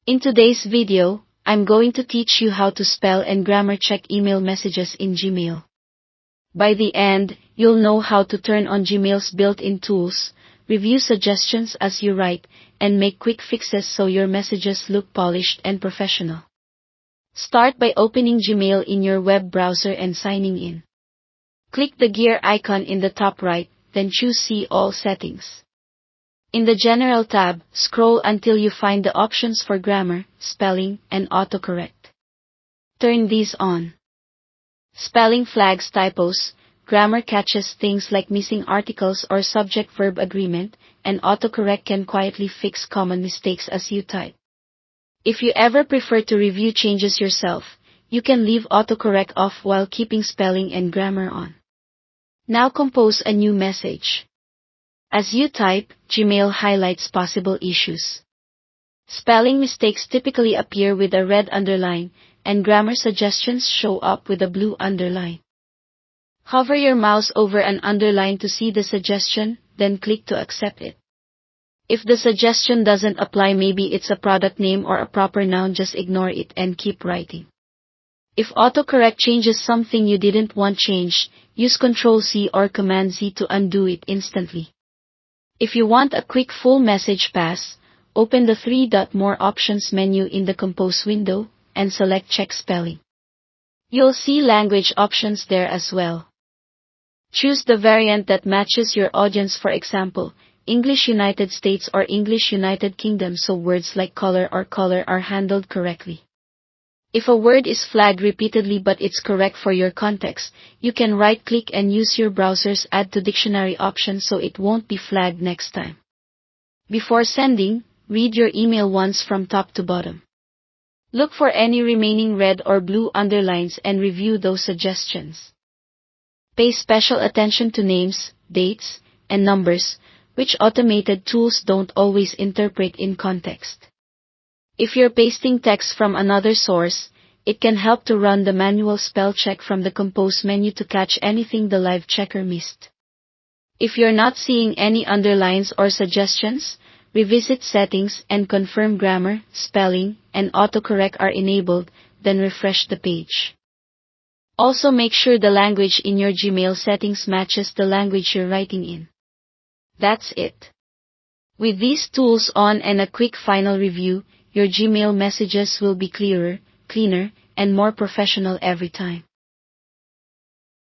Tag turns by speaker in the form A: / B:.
A: In today's video, I'm going to teach you how to spell and grammar check email messages in Gmail. By the end, you'll know how to turn on Gmail's built-in tools, review suggestions as you write, and make quick fixes so your messages look polished and professional. Start by opening Gmail in your web browser and signing in. Click the gear icon in the top right, then choose See All Settings. In the General tab, scroll until you find the options for grammar, spelling, and autocorrect. Turn these on. Spelling flags typos, grammar catches things like missing articles or subject-verb agreement, and autocorrect can quietly fix common mistakes as you type. If you ever prefer to review changes yourself, you can leave autocorrect off while keeping spelling and grammar on. Now compose a new message. As you type, Gmail highlights possible issues. Spelling mistakes typically appear with a red underline, and grammar suggestions show up with a blue underline. Hover your mouse over an underline to see the suggestion, then click to accept it. If the suggestion doesn't apply, maybe it's a product name or a proper noun, just ignore it and keep writing. If autocorrect changes something you didn't want changed, use Ctrl+C or Command-Z to undo it instantly. If you want a quick full message pass, open the three-dot More Options menu in the Compose window, and select Check Spelling. You'll see language options there as well. Choose the variant that matches your audience, for example, English United States or English United Kingdom, so words like color or color are handled correctly. If a word is flagged repeatedly but it's correct for your context, you can right-click and use your browser's Add to Dictionary option so it won't be flagged next time. Before sending, read your email once from top to bottom. Look for any remaining red or blue underlines and review those suggestions. Pay special attention to names, dates, and numbers, which automated tools don't always interpret in context. If you're pasting text from another source, it can help to run the manual spell check from the Compose menu to catch anything the live checker missed. If you're not seeing any underlines or suggestions, revisit settings and confirm grammar, spelling, and autocorrect are enabled, then refresh the page. Also make sure the language in your Gmail settings matches the language you're writing in. That's it. With these tools on and a quick final review, your Gmail messages will be clearer, cleaner, and more professional every time.